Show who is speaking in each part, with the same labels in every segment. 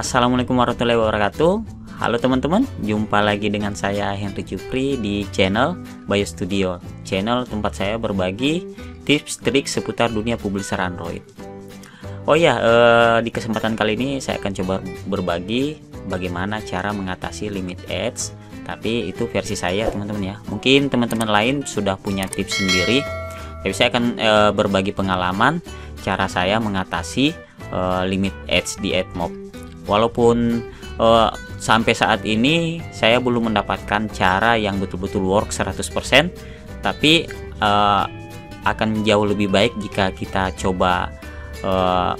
Speaker 1: Assalamualaikum warahmatullahi wabarakatuh. Halo teman-teman, jumpa lagi dengan saya Henry Jupri di channel Bayo Studio, channel tempat saya berbagi tips trik seputar dunia publisher Android. Oh ya, di kesempatan kali ini saya akan coba berbagi bagaimana cara mengatasi limit ads, tapi itu versi saya teman-teman ya. Mungkin teman-teman lain sudah punya tips sendiri, tapi saya akan berbagi pengalaman cara saya mengatasi limit ads di AdMob. Walaupun sampai saat ini saya belum mendapatkan cara yang betul-betul work 100%, tapi akan jauh lebih baik jika kita coba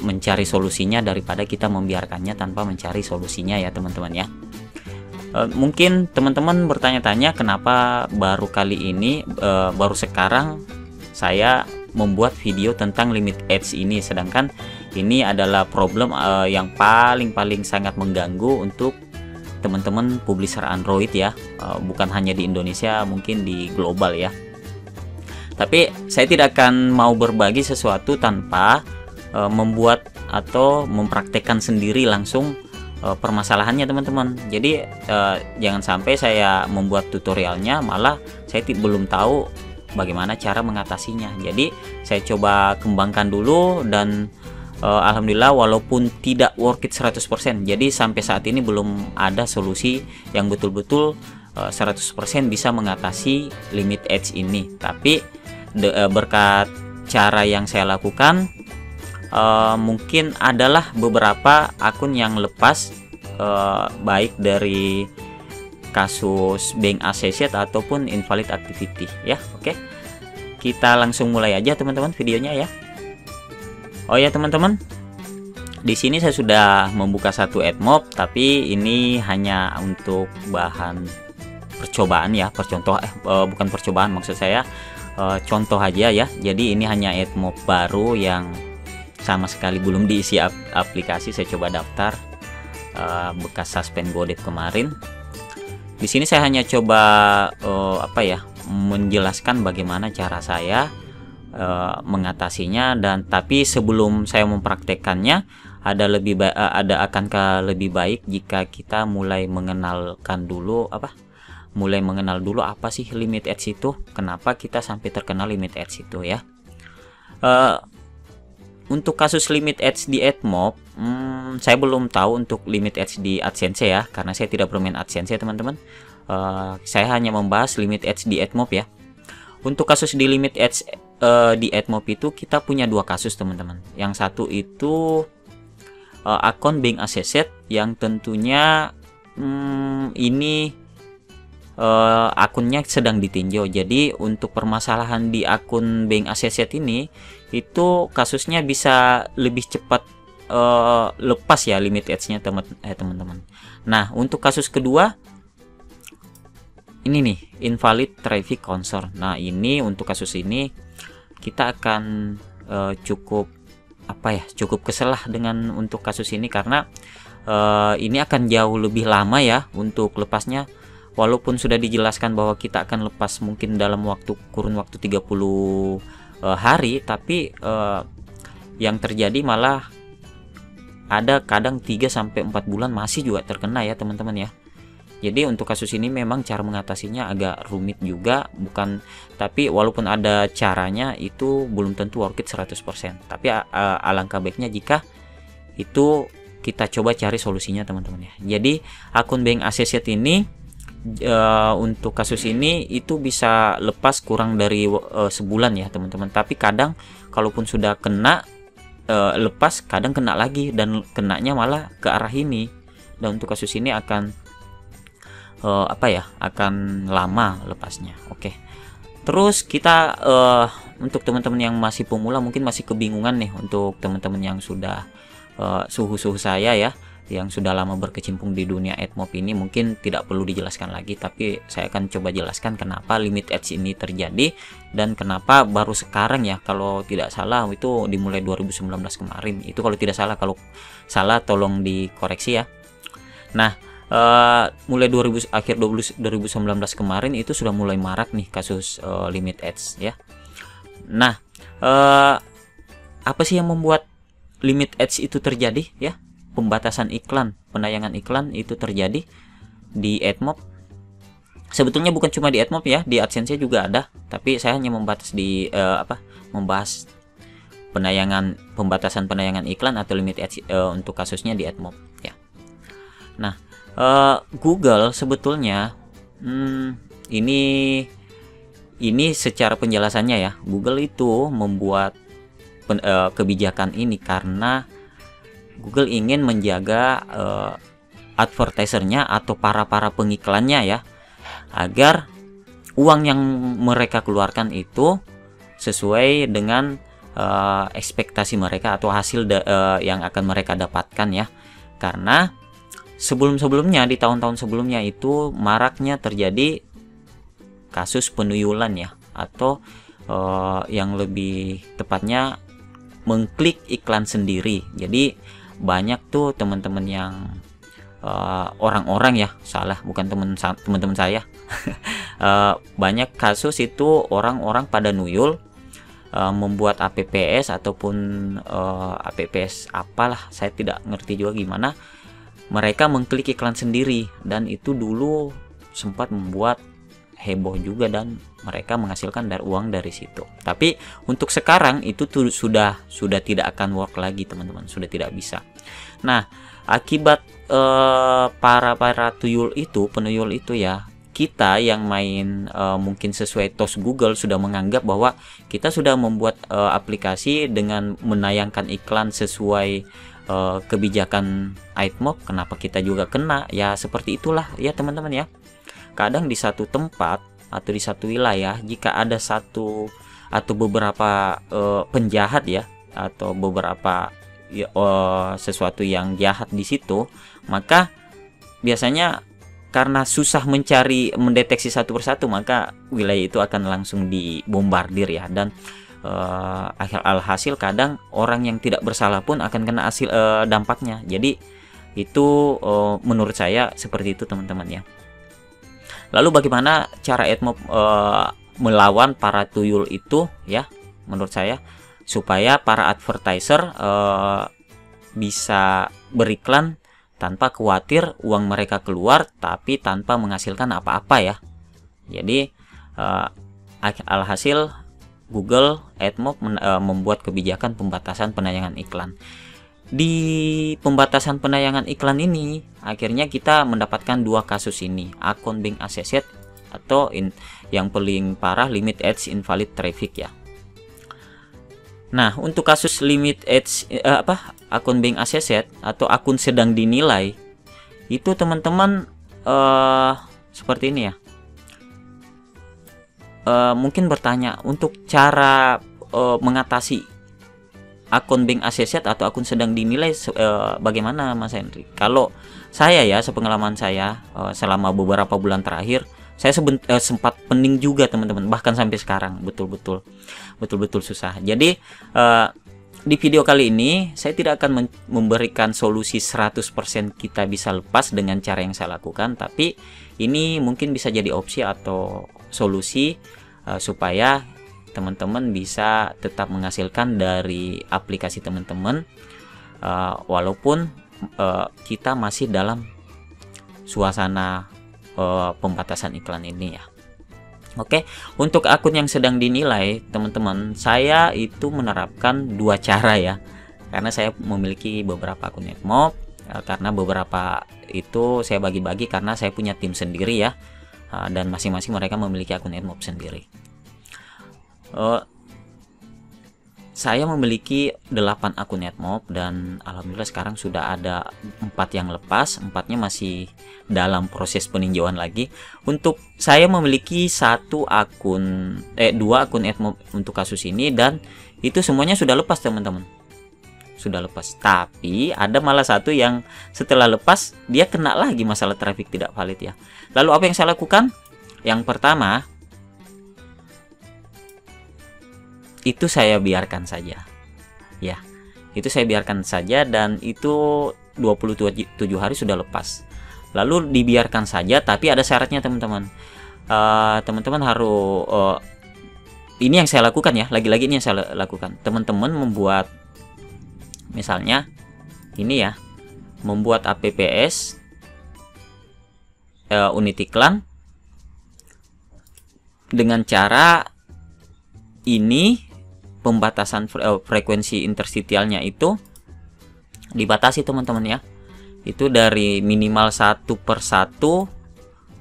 Speaker 1: mencari solusinya daripada kita membiarkannya tanpa mencari solusinya ya teman-teman ya. Mungkin teman-teman bertanya-tanya kenapa baru kali ini, baru sekarang saya membuat video tentang limit ads ini, sedangkan ini adalah problem yang paling sangat mengganggu untuk teman-teman publisher Android ya, bukan hanya di Indonesia, mungkin di global ya. Tapi saya tidak akan mau berbagi sesuatu tanpa membuat atau mempraktekkan sendiri langsung permasalahannya teman-teman. Jadi jangan sampai saya membuat tutorialnya malah saya belum tahu bagaimana cara mengatasinya. Jadi saya coba kembangkan dulu dan alhamdulillah walaupun tidak work it 100%, jadi sampai saat ini belum ada solusi yang betul-betul 100% bisa mengatasi limit ads ini. Tapi berkat cara yang saya lakukan, mungkin adalah beberapa akun yang lepas, baik dari kasus bank associate ataupun invalid activity ya. Oke, kita langsung mulai aja teman-teman videonya ya. Oh ya teman-teman, di sini saya sudah membuka satu AdMob, tapi ini hanya untuk bahan percobaan ya, bukan percobaan, maksud saya contoh aja ya. Jadi ini hanya AdMob baru yang sama sekali belum diisi aplikasi. Saya coba daftar bekas suspend godep kemarin. Di sini saya hanya coba menjelaskan bagaimana cara saya mengatasinya, dan tapi sebelum saya mempraktekkannya akankah lebih baik jika kita mulai mengenal dulu apa sih limit ads itu, kenapa kita sampai terkena limit ads itu ya. Untuk kasus limit ads di AdMob, saya belum tahu untuk limit ads di AdSense ya, karena saya tidak bermain AdSense teman-teman. Saya hanya membahas limit ads di AdMob ya. Untuk kasus di limit ads di AdMob itu kita punya dua kasus teman-teman. Yang satu itu akun bank associate yang tentunya ini akunnya sedang ditinjau. Jadi untuk permasalahan di akun bank associate ini itu kasusnya bisa lebih cepat lepas ya limit ads-nya teman-teman. Nah, untuk kasus kedua ini nih, invalid traffic concern. Nah, ini untuk kasus ini kita akan cukup kesel lah dengan untuk kasus ini, karena ini akan jauh lebih lama ya untuk lepasnya. Walaupun sudah dijelaskan bahwa kita akan lepas mungkin dalam kurun waktu 30 hari, tapi yang terjadi malah ada kadang 3-4 bulan masih juga terkena ya teman-teman ya. Jadi untuk kasus ini memang cara mengatasinya agak rumit juga, tapi walaupun ada caranya itu belum tentu work it 100%. Tapi alangkah baiknya jika itu kita coba cari solusinya teman-teman ya. Jadi akun bank associate ini untuk kasus ini itu bisa lepas kurang dari sebulan ya teman-teman. Tapi kadang kalaupun sudah kena lepas, kadang kena lagi dan kenanya malah ke arah ini. Dan untuk kasus ini akan akan lama lepasnya. Oke. Terus kita untuk teman-teman yang masih pemula mungkin masih kebingungan nih, untuk teman-teman yang sudah suhu saya ya, yang sudah lama berkecimpung di dunia AdMob ini, mungkin tidak perlu dijelaskan lagi, tapi saya akan coba jelaskan kenapa limit ads ini terjadi dan kenapa baru sekarang ya. Kalau tidak salah itu dimulai 2019 kemarin. Itu kalau tidak salah, kalau salah tolong dikoreksi ya. Nah, mulai akhir 2019 kemarin itu sudah mulai marak nih kasus limit ads ya. Nah, apa sih yang membuat limit ads itu terjadi ya? pembatasan iklan, penayangan iklan itu terjadi di AdMob. Sebetulnya bukan cuma di AdMob ya, di AdSense juga ada, tapi saya hanya membahas di membahas pembatasan penayangan iklan atau limit ads untuk kasusnya di AdMob ya. Nah, Google sebetulnya ini secara penjelasannya ya, Google itu membuat kebijakan ini karena Google ingin menjaga advertisernya atau para pengiklannya ya, agar uang yang mereka keluarkan itu sesuai dengan ekspektasi mereka atau hasil yang akan mereka dapatkan ya. Karena sebelumnya di tahun-tahun sebelumnya itu maraknya terjadi kasus penuyulan ya, atau yang lebih tepatnya mengklik iklan sendiri. Jadi banyak tuh teman-teman yang orang-orang ya, salah, bukan teman-teman saya. Banyak kasus itu orang-orang pada nuyul, membuat APPS ataupun APPS apalah, saya tidak ngerti juga gimana. Mereka mengklik iklan sendiri, dan itu dulu sempat membuat heboh juga dan mereka menghasilkan uang dari situ. Tapi untuk sekarang itu tuh sudah tidak akan work lagi teman-teman, sudah tidak bisa. Nah, akibat para penuyul itu ya, kita yang main mungkin sesuai TOS Google sudah menganggap bahwa kita sudah membuat aplikasi dengan menayangkan iklan sesuai kebijakan AdMob, kenapa kita juga kena ya? Seperti itulah ya teman-teman ya. Kadang di satu tempat atau di satu wilayah, jika ada satu atau beberapa penjahat ya, atau beberapa sesuatu yang jahat di situ, maka biasanya karena susah mendeteksi satu persatu, maka wilayah itu akan langsung dibombardir ya. Dan alhasil kadang orang yang tidak bersalah pun akan kena dampaknya. Jadi itu menurut saya seperti itu teman-teman ya. Lalu bagaimana cara AdMob melawan para tuyul itu ya, menurut saya, supaya para advertiser bisa beriklan tanpa khawatir uang mereka keluar tapi tanpa menghasilkan apa-apa ya. Jadi alhasil Google AdMob membuat kebijakan pembatasan penayangan iklan. Di pembatasan penayangan iklan ini akhirnya kita mendapatkan dua kasus ini, account being accessed atau yang paling parah limit ads invalid traffic ya. Nah, untuk kasus limit ads account being accessed atau akun sedang dinilai itu teman-teman seperti ini ya. Mungkin bertanya untuk cara mengatasi akun being accessed atau akun sedang dinilai bagaimana Mas Henry? Kalau saya ya, sepengalaman saya selama beberapa bulan terakhir, saya sempat pening juga teman-teman, bahkan sampai sekarang betul-betul susah. Jadi di video kali ini saya tidak akan memberikan solusi 100% kita bisa lepas dengan cara yang saya lakukan, tapi ini mungkin bisa jadi opsi atau solusi supaya teman-teman bisa tetap menghasilkan dari aplikasi teman-teman walaupun kita masih dalam suasana pembatasan iklan ini ya. Oke, untuk akun yang sedang dinilai teman-teman, saya itu menerapkan dua cara ya, karena saya memiliki beberapa akun AdMob, karena beberapa itu saya bagi-bagi karena saya punya tim sendiri ya, dan masing-masing mereka memiliki akun AdMob sendiri. Saya memiliki 8 akun AdMob dan alhamdulillah sekarang sudah ada 4 yang lepas, 4-nya masih dalam proses peninjauan lagi. Untuk saya memiliki 2 akun AdMob untuk kasus ini, dan itu semuanya sudah lepas teman-teman. Sudah lepas, tapi ada malah satu yang setelah lepas dia kena lagi masalah traffic tidak valid ya. Lalu apa yang saya lakukan? Yang pertama, itu saya biarkan saja ya, itu saya biarkan saja, dan itu 27 hari sudah lepas. Lalu dibiarkan saja, tapi ada syaratnya teman-teman. Teman-teman harus ini yang saya lakukan ya, lagi-lagi ini yang saya lakukan. Teman-teman membuat misalnya ini ya, membuat APPS unit iklan dengan cara ini. Pembatasan frekuensi interstitialnya itu dibatasi teman-teman ya, itu dari minimal 1/1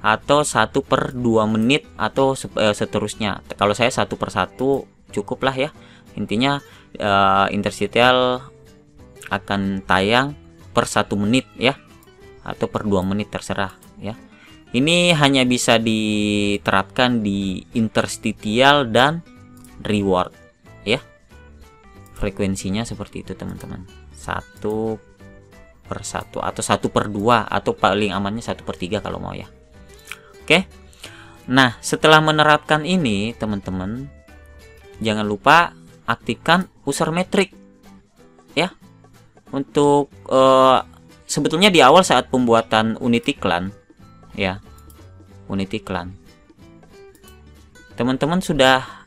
Speaker 1: atau 1/2 menit atau seterusnya. Kalau saya 1/1 cukup lah ya. Intinya interstitial akan tayang per 1 menit ya, atau per 2 menit terserah ya. Ini hanya bisa diterapkan di interstitial dan reward ya. Frekuensinya seperti itu teman-teman, 1/1 atau 1/2 atau paling amannya 1/3 kalau mau ya. Oke. Nah, setelah menerapkan ini teman-teman, jangan lupa aktifkan user metric ya. Untuk sebetulnya di awal saat pembuatan unit iklan ya, unit iklan teman-teman sudah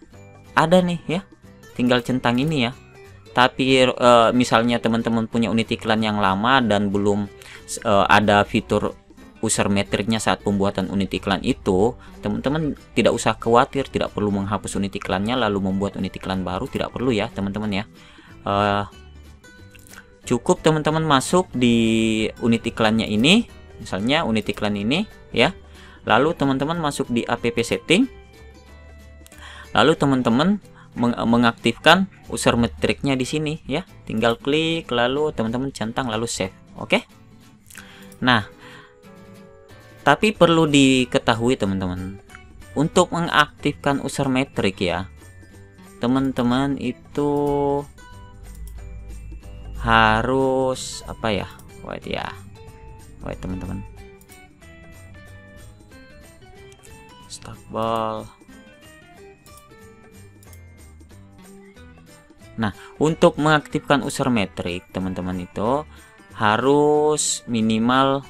Speaker 1: ada nih ya, tinggal centang ini ya. Tapi misalnya teman-teman punya unit iklan yang lama dan belum ada fitur user metricnya saat pembuatan unit iklan itu, teman-teman tidak usah khawatir, tidak perlu menghapus unit iklannya lalu membuat unit iklan baru, tidak perlu ya teman-teman ya. Cukup teman-teman masuk di unit iklannya ini, misalnya unit iklan ini ya, lalu teman-teman masuk di app setting, lalu teman-teman mengaktifkan user metricnya di sini ya, tinggal klik lalu teman-teman centang lalu save. Oke. Nah, tapi perlu diketahui teman-teman, untuk mengaktifkan user metric ya teman-teman itu harus apa ya, wait teman-teman, stakbal. Nah, untuk mengaktifkan user metric teman-teman itu harus minimal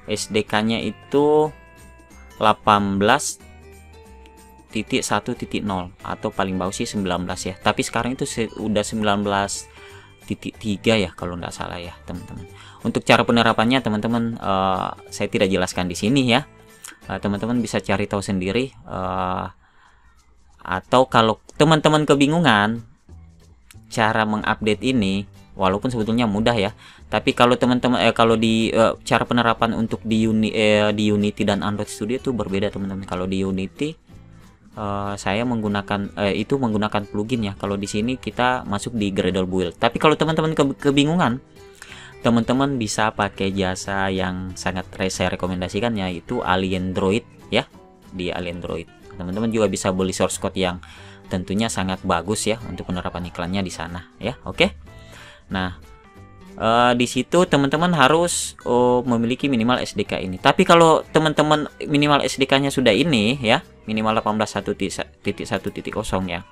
Speaker 1: SDK-nya itu 18.1.0 atau paling bawah sih 19 ya. Tapi sekarang itu udah 19.3 ya kalau nggak salah ya teman-teman. Untuk cara penerapannya teman-teman saya tidak jelaskan di sini ya. Teman-teman bisa cari tahu sendiri. Atau kalau teman-teman kebingungan cara mengupdate ini, walaupun sebetulnya mudah ya, tapi kalau teman-teman kalau di cara penerapan untuk di Unity dan Android Studio itu berbeda teman-teman. Kalau di Unity saya menggunakan menggunakan plugin ya. Kalau di sini kita masuk di Gradle Build. Tapi kalau teman-teman kebingungan, teman-teman bisa pakai jasa yang sangat saya rekomendasikan, yaitu Aliendroid ya. Di Aliendroid teman-teman juga bisa beli source code yang tentunya sangat bagus ya untuk penerapan iklannya di sana ya. Oke. Nah, di situ teman-teman harus memiliki minimal SDK ini. Tapi kalau teman-teman minimal SDK-nya sudah ini ya, minimal 18.1.1.0 ya,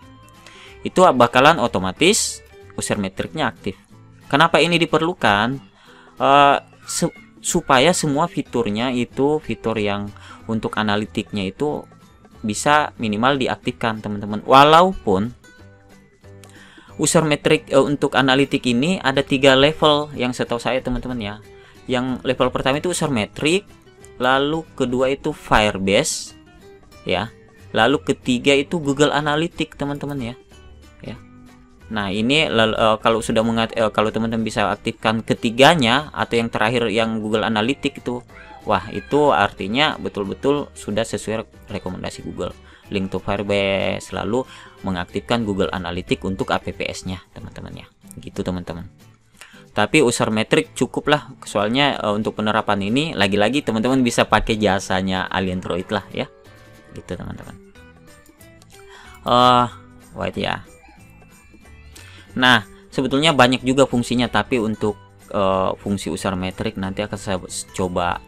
Speaker 1: itu bakalan otomatis user metricnya aktif. Kenapa ini diperlukan? Supaya semua fiturnya itu, fitur yang untuk analitiknya itu bisa minimal diaktifkan teman-teman. Walaupun user metric untuk analitik ini ada 3 level yang setahu saya teman-teman ya. Yang level pertama itu user metric, lalu kedua itu Firebase ya, lalu ketiga itu Google Analytics teman-teman ya. Nah ini kalau sudah kalau teman-teman bisa aktifkan ketiganya atau yang terakhir yang Google Analytics itu, wah itu artinya betul-betul sudah sesuai rekomendasi Google. Link to Firebase, lalu mengaktifkan Google Analytics untuk APPS-nya teman-teman ya. Gitu teman-teman. Tapi user metric cukup lah, soalnya untuk penerapan ini lagi-lagi teman-teman bisa pakai jasanya Aliendroid lah ya. Gitu teman-teman. Wait ya. Nah, sebetulnya banyak juga fungsinya, tapi untuk fungsi user metric nanti akan saya coba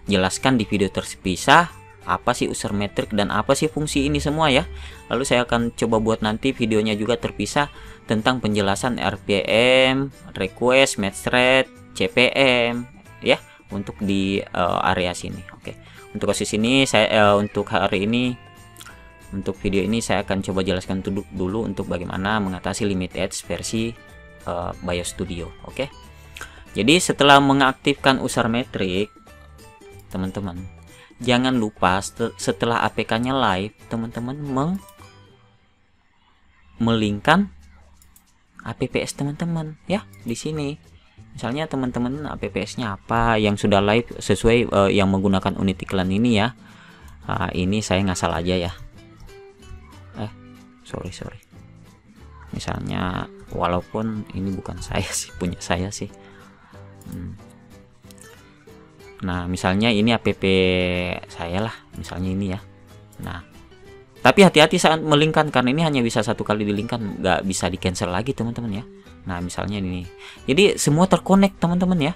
Speaker 1: jelaskan di video terpisah apa sih user metric dan apa sih fungsi ini semua ya. Lalu saya akan coba buat nanti videonya juga terpisah tentang penjelasan RPM, request, match rate, CPM ya untuk di area sini. Oke. Untuk kasus ini saya untuk hari ini, untuk video ini saya akan coba jelaskan dulu untuk bagaimana mengatasi limit edge versi BIOS Studio. Oke. Jadi setelah mengaktifkan user metrik, teman-teman, jangan lupa setelah APK-nya live, teman-teman melingkan APPS teman-teman ya di sini. Misalnya teman-teman APPS-nya apa yang sudah live sesuai yang menggunakan unit iklan ini ya. Ini saya ngasal aja ya. Sorry. Misalnya walaupun ini bukan saya sih, punya saya sih. Nah, misalnya ini app saya lah, misalnya ini ya. Nah, tapi hati-hati saat melingkan karena ini hanya bisa satu kali dilingkan, nggak bisa di cancel lagi teman-teman ya. Nah, misalnya ini, jadi semua terkonek teman-teman ya.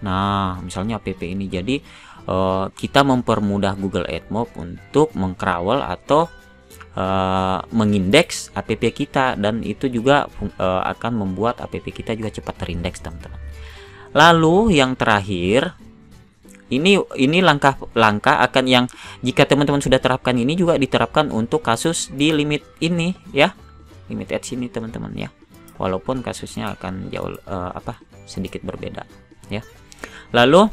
Speaker 1: Nah, misalnya app ini, jadi kita mempermudah Google AdMob untuk mengcrawl atau mengindeks app kita, dan itu juga akan membuat app kita juga cepat terindeks teman-teman. Lalu yang terakhir, ini langkah akan yang jika teman-teman sudah terapkan ini juga diterapkan untuk kasus di limit ini ya, limit ads ini teman-teman ya, walaupun kasusnya akan jauh sedikit berbeda ya. Lalu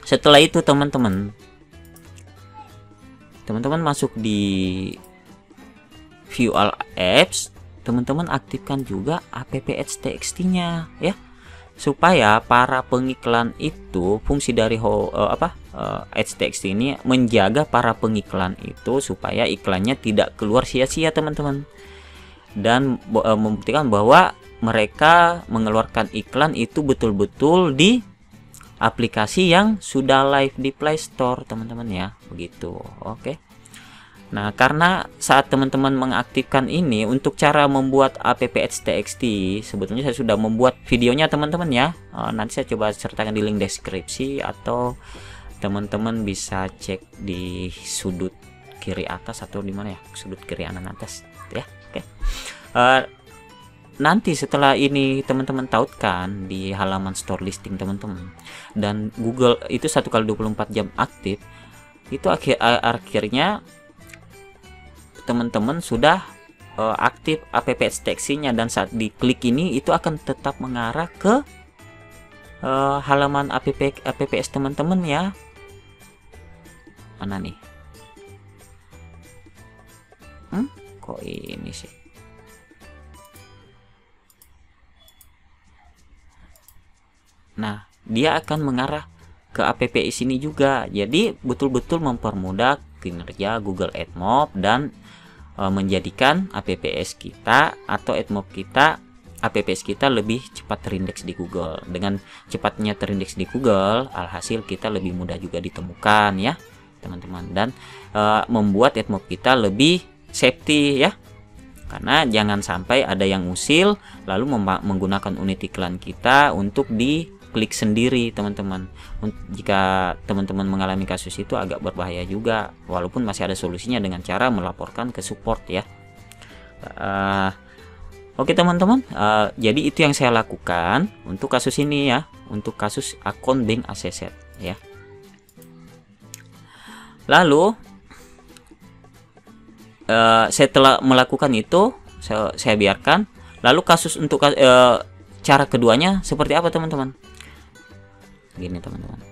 Speaker 1: setelah itu teman-teman masuk di view all apps, teman-teman aktifkan juga app ads txt-nya ya, supaya para pengiklan itu, fungsi dari ads txt ini menjaga para pengiklan itu supaya iklannya tidak keluar sia-sia teman-teman, dan membuktikan bahwa mereka mengeluarkan iklan itu betul-betul di aplikasi yang sudah live di Play Store teman-teman ya, begitu. Oke. Nah, karena saat teman-teman mengaktifkan ini, untuk cara membuat app ads txt sebetulnya saya sudah membuat videonya teman-teman ya. Nanti saya coba sertakan di link deskripsi, atau teman-teman bisa cek di sudut kiri atas atau di mana ya, sudut kiri kanan atas ya. Oke. Nanti setelah ini teman-teman tautkan di halaman store listing teman-teman, dan Google itu 1x24 jam aktif, itu akhirnya teman-teman sudah aktif app ads txt-nya, dan saat diklik ini itu akan tetap mengarah ke halaman apps teman-teman ya. Mana nih? Kok ini sih? Nah, dia akan mengarah ke apps ini juga. Jadi betul-betul mempermudah kinerja Google AdMob dan menjadikan apps kita atau AdMob kita, apps kita lebih cepat terindeks di Google. Dengan cepatnya terindeks di Google, alhasil kita lebih mudah juga ditemukan ya teman-teman, dan membuat AdMob kita lebih safety ya, karena jangan sampai ada yang usil lalu menggunakan unit iklan kita untuk diklik sendiri teman-teman. Jika teman-teman mengalami kasus itu agak berbahaya juga, walaupun masih ada solusinya dengan cara melaporkan ke support ya. Oke teman-teman, jadi itu yang saya lakukan untuk kasus ini ya, untuk kasus akun Bank ACZ ya. Lalu setelah melakukan itu saya biarkan. Lalu kasus untuk cara keduanya seperti apa teman-teman? Gini teman-teman,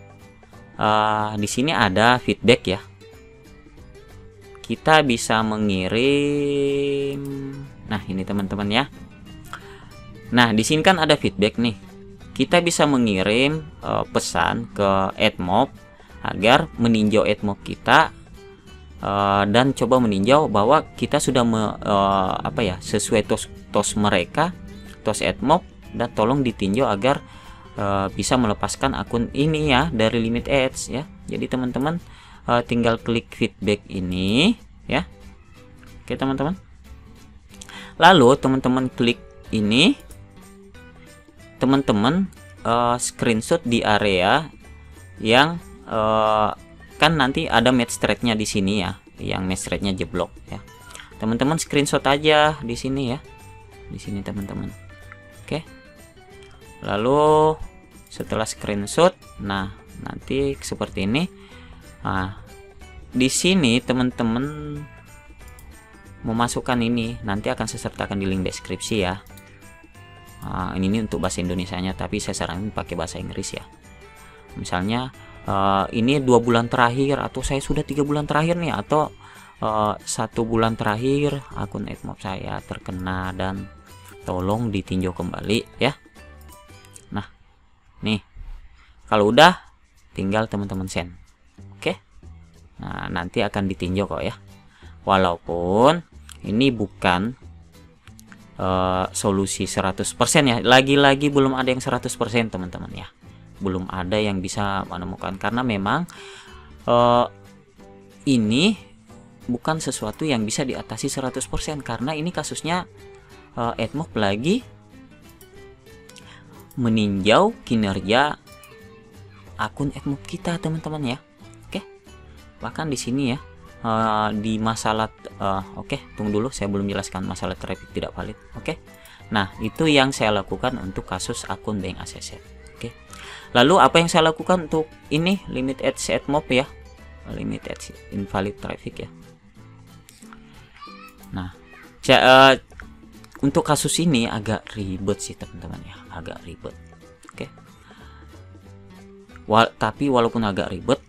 Speaker 1: di sini ada feedback ya. Kita bisa mengirim, nah ini teman-teman ya. Nah di sini kan ada feedback nih. Kita bisa mengirim pesan ke AdMob agar meninjau AdMob kita, dan coba meninjau bahwa kita sudah sesuai tos mereka, tos AdMob, dan tolong ditinjau agar bisa melepaskan akun ini ya dari limit ads ya. Jadi teman-teman tinggal klik feedback ini ya. Oke teman-teman. Lalu teman-teman klik ini, teman-teman screenshot di area yang kan nanti ada match thread-nya di sini ya, yang match thread-nya jeblok ya. Teman-teman screenshot aja di sini ya, di sini teman-teman. Oke. Lalu setelah screenshot, nah nanti seperti ini. Nah di sini teman-teman memasukkan ini, nanti akan saya sertakan di link deskripsi ya. Ini untuk bahasa Indonesianya, tapi saya saranin pakai bahasa Inggris ya. Misalnya ini 2 bulan terakhir, atau saya sudah 3 bulan terakhir nih, atau 1 bulan terakhir akun AdMob saya terkena dan tolong ditinjau kembali ya. Nah nih, kalau udah tinggal teman-teman send. Oke, nah nanti akan ditinjau kok ya, walaupun ini bukan solusi 100% ya, lagi-lagi belum ada yang 100% teman-teman ya, belum ada yang bisa menemukan, karena memang ini bukan sesuatu yang bisa diatasi 100%, karena ini kasusnya AdMob lagi meninjau kinerja akun AdMob kita teman-teman ya. Oke, bahkan di sini ya, di masalah oke, tunggu dulu, saya belum jelaskan masalah traffic tidak valid. Oke, nah itu yang saya lakukan untuk kasus akun Bank ACZ. Oke, lalu apa yang saya lakukan untuk ini limit ads AdMob ya, limit ads invalid traffic ya. Nah untuk kasus ini agak ribet sih teman-teman ya, agak ribet. Oke, tapi walaupun agak ribet,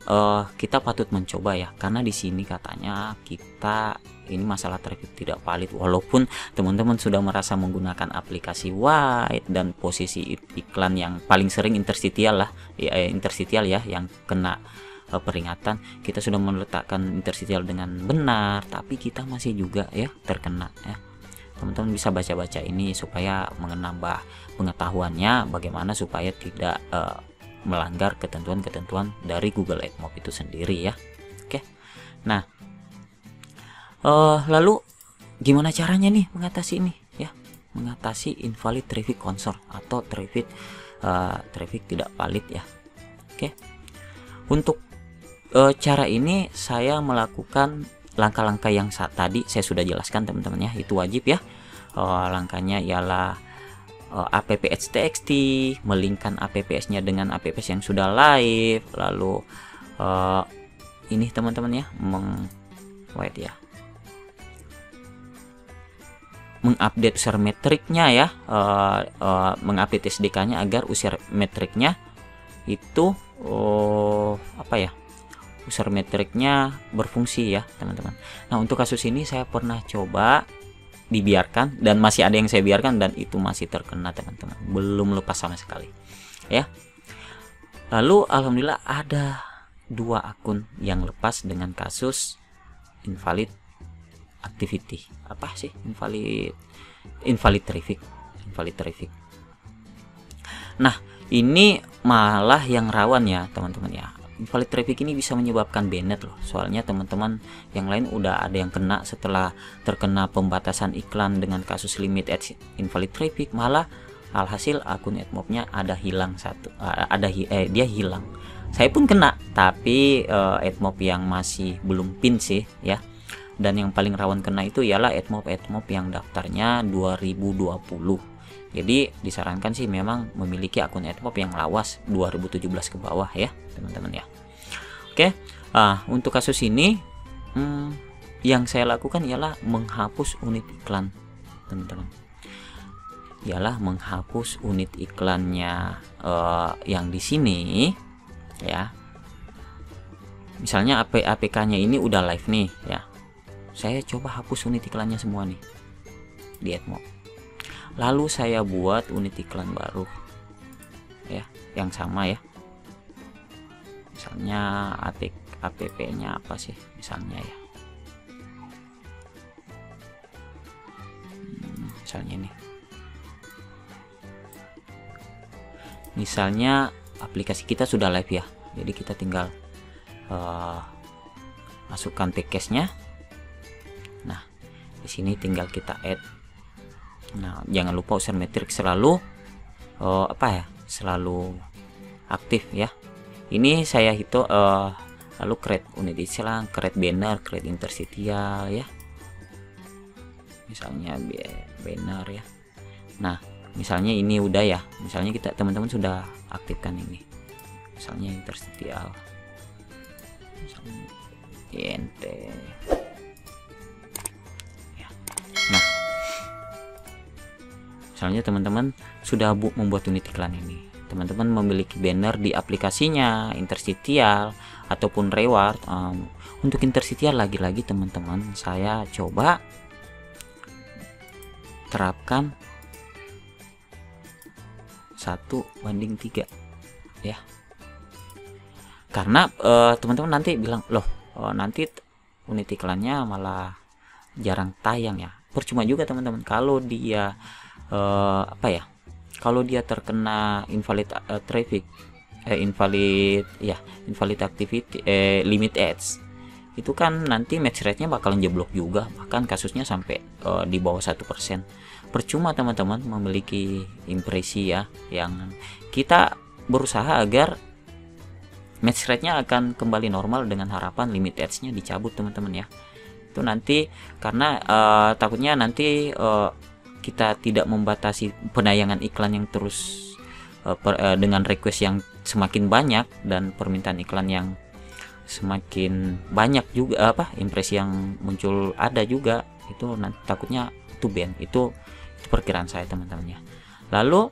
Speaker 1: kita patut mencoba ya, karena di sini katanya kita ini masalah traffic tidak valid, walaupun teman-teman sudah merasa menggunakan aplikasi white dan posisi iklan yang paling sering interstitial lah ya, interstitial ya yang kena peringatan. Kita sudah meletakkan interstitial dengan benar, tapi kita masih juga ya terkena ya. Teman-teman bisa baca-baca ini supaya menambah pengetahuannya bagaimana supaya tidak melanggar ketentuan-ketentuan dari Google AdMob itu sendiri ya. Oke, nah lalu gimana caranya nih mengatasi ini ya, mengatasi invalid traffic concern atau traffic tidak valid ya. Oke, untuk cara ini saya melakukan langkah-langkah yang tadi saya sudah jelaskan teman-teman ya, itu wajib ya. Langkahnya ialah apps txt, melinkkan apps-nya dengan apps yang sudah live, lalu ini teman-teman ya, mengupdate user metriknya ya, mengupdate SDK-nya agar user metriknya itu user metriknya berfungsi ya teman-teman. Nah untuk kasus ini saya pernah coba dibiarkan, dan masih ada yang saya biarkan dan itu masih terkena teman-teman, belum lepas sama sekali ya. Lalu alhamdulillah ada 2 akun yang lepas dengan kasus invalid activity, apa sih invalid traffic. Nah ini malah yang rawan ya teman-teman ya. Invalid traffic ini bisa menyebabkan banned loh, soalnya teman-teman yang lain udah ada yang kena setelah terkena pembatasan iklan dengan kasus limit ads invalid traffic, malah alhasil akun AdMob-nya ada hilang dia hilang. Saya pun kena, tapi AdMob yang masih belum pin sih ya. Dan yang paling rawan kena itu ialah AdMob yang daftarnya 2020. Jadi disarankan sih memang memiliki akun AdMob yang lawas 2017 ke bawah ya teman-teman ya. Oke, untuk kasus ini yang saya lakukan ialah menghapus unit iklan teman-teman. Ialah menghapus unit iklannya yang di sini ya. Misalnya APK-nya ini udah live nih ya. Saya coba hapus unit iklannya semua nih di AdMob. Lalu saya buat unit iklan baru ya, yang sama ya. Misalnya app-nya apa sih misalnya ya, misalnya ini, misalnya aplikasi kita sudah live ya, jadi kita tinggal masukkan package-nya. Nah di sini tinggal kita add. Nah jangan lupa user metric selalu selalu aktif ya. Ini saya hitung lalu create unit iklan, create banner, create interstitial ya, misalnya banner ya. Nah misalnya ini udah ya, misalnya kita teman-teman sudah aktifkan ini, misalnya interstitial, misalnya INT ya. Nah Misalnya teman-teman sudah membuat unit iklan ini, teman-teman memiliki banner di aplikasinya, interstitial ataupun reward. Untuk interstitial lagi-lagi teman-teman, saya coba terapkan 1:3 ya, karena teman-teman nanti bilang loh, nanti unit iklannya malah jarang tayang ya. Percuma juga teman-teman kalau dia kalau dia terkena invalid traffic, invalid activity, limit ads, itu kan nanti match rate-nya bakalan jeblok juga, bahkan kasusnya sampai di bawah 1%. Percuma teman-teman memiliki impresi ya, yang kita berusaha agar match rate-nya akan kembali normal dengan harapan limit ads-nya dicabut teman-teman ya. Itu nanti karena takutnya nanti kita tidak membatasi penayangan iklan yang terus dengan request yang semakin banyak dan permintaan iklan yang semakin banyak juga, impresi yang muncul ada juga, itu nanti takutnya itu ban. Itu perkiraan saya teman-teman ya. Lalu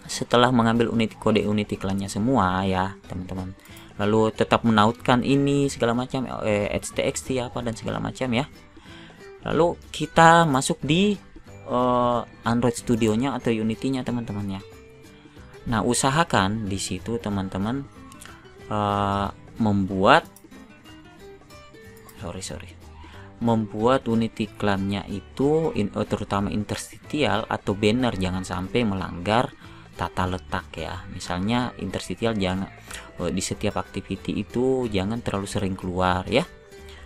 Speaker 1: setelah mengambil kode unit iklannya semua ya teman-teman, lalu tetap menautkan ini segala macam, HTXT apa dan segala macam ya, lalu kita masuk di Android Studio-nya atau Unity-nya teman-teman ya. Nah, usahakan di situ teman-teman membuat unit iklannya itu terutama interstitial atau banner jangan sampai melanggar tata letak ya. Misalnya interstitial jangan di setiap activity itu jangan terlalu sering keluar ya,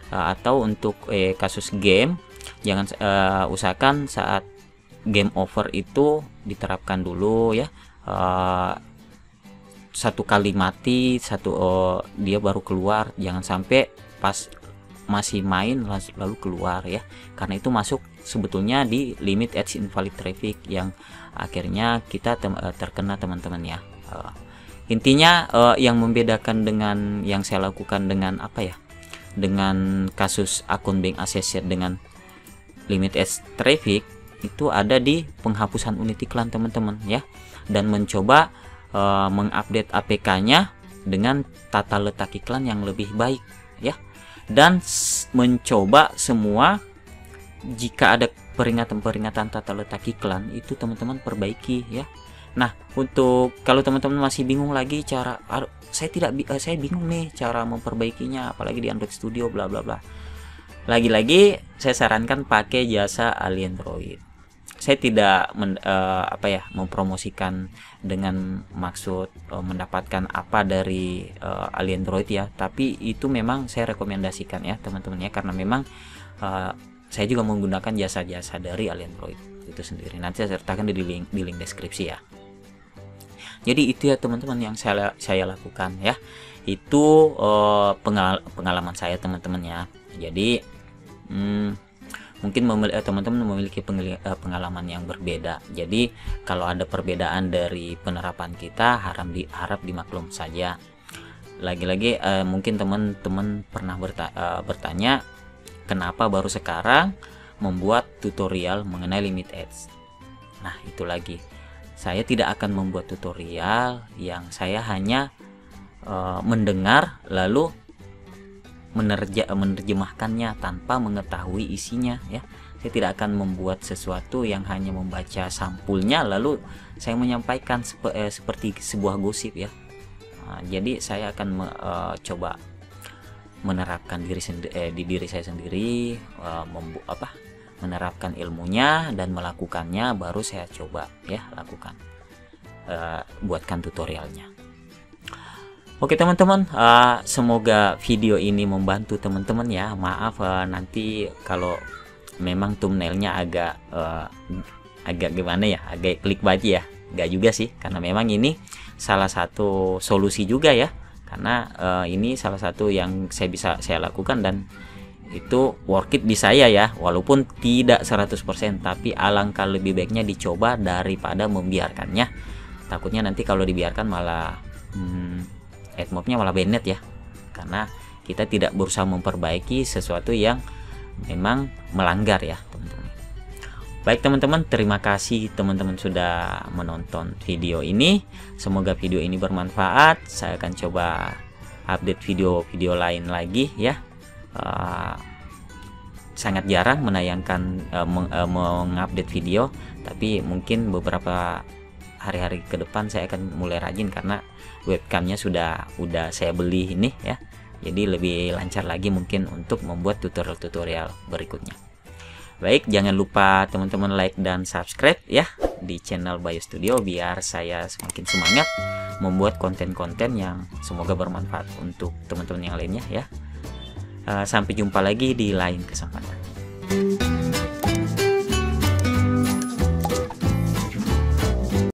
Speaker 1: atau untuk kasus game jangan usahakan saat game over itu diterapkan dulu ya, satu kali mati dia baru keluar, jangan sampai pas masih main lalu keluar ya, karena itu masuk sebetulnya di limit ads invalid traffic yang akhirnya kita terkena teman-teman ya. Intinya yang membedakan dengan yang saya lakukan dengan dengan kasus akun bank associate dengan limit ads traffic itu ada di penghapusan unit iklan teman-teman ya, dan mencoba mengupdate APK-nya dengan tata letak iklan yang lebih baik ya, dan mencoba semua jika ada peringatan-peringatan tata letak iklan itu teman-teman perbaiki ya. Nah, untuk kalau teman-teman masih bingung lagi cara saya bingung nih cara memperbaikinya apalagi di Android Studio bla bla bla, lagi-lagi saya sarankan pakai jasa Aliandroid. Saya tidak mempromosikan dengan maksud mendapatkan apa dari Aliandroid ya, tapi itu memang saya rekomendasikan ya teman-teman ya, karena memang saya juga menggunakan jasa-jasa dari Aliandroid itu sendiri. Nanti saya sertakan di link deskripsi ya. Jadi itu ya teman-teman yang saya lakukan ya. Itu pengalaman saya teman-teman ya. Jadi mungkin teman-teman memiliki pengalaman yang berbeda. Jadi kalau ada perbedaan dari penerapan kita harap dimaklum saja. Lagi-lagi mungkin teman-teman pernah bertanya kenapa baru sekarang membuat tutorial mengenai limit ads. Nah, itu lagi. Saya tidak akan membuat tutorial yang saya hanya mendengar lalu menerjemahkannya tanpa mengetahui isinya ya. Saya tidak akan membuat sesuatu yang hanya membaca sampulnya lalu saya menyampaikan seperti sebuah gosip ya. Jadi saya akan coba menerapkan di diri saya sendiri, menerapkan ilmunya dan melakukannya, baru saya coba ya lakukan, buatkan tutorialnya. Oke teman-teman, semoga video ini membantu teman-teman ya. Maaf nanti kalau memang thumbnailnya agak gimana ya, agak clickbait ya. Enggak juga sih, karena memang ini salah satu solusi juga ya. Karena ini salah satu yang saya lakukan dan itu worth it di saya ya. Walaupun tidak 100%, tapi alangkah lebih baiknya dicoba daripada membiarkannya. Takutnya nanti kalau dibiarkan malah AdMob-nya malah banned ya, karena kita tidak berusaha memperbaiki sesuatu yang memang melanggar ya teman-teman. Baik teman-teman, terima kasih teman-teman sudah menonton video ini. Semoga video ini bermanfaat. Saya akan coba update video-video lain lagi ya. Sangat jarang menayangkan mengupdate video, tapi mungkin beberapa hari-hari ke depan saya akan mulai rajin karena webcamnya sudah saya beli ini ya. Jadi lebih lancar lagi mungkin untuk membuat tutorial-tutorial berikutnya. Baik, jangan lupa teman-teman like dan subscribe ya di channel Bayo Studio biar saya semakin semangat membuat konten-konten yang semoga bermanfaat untuk teman-teman yang lainnya ya. Sampai jumpa lagi di lain kesempatan.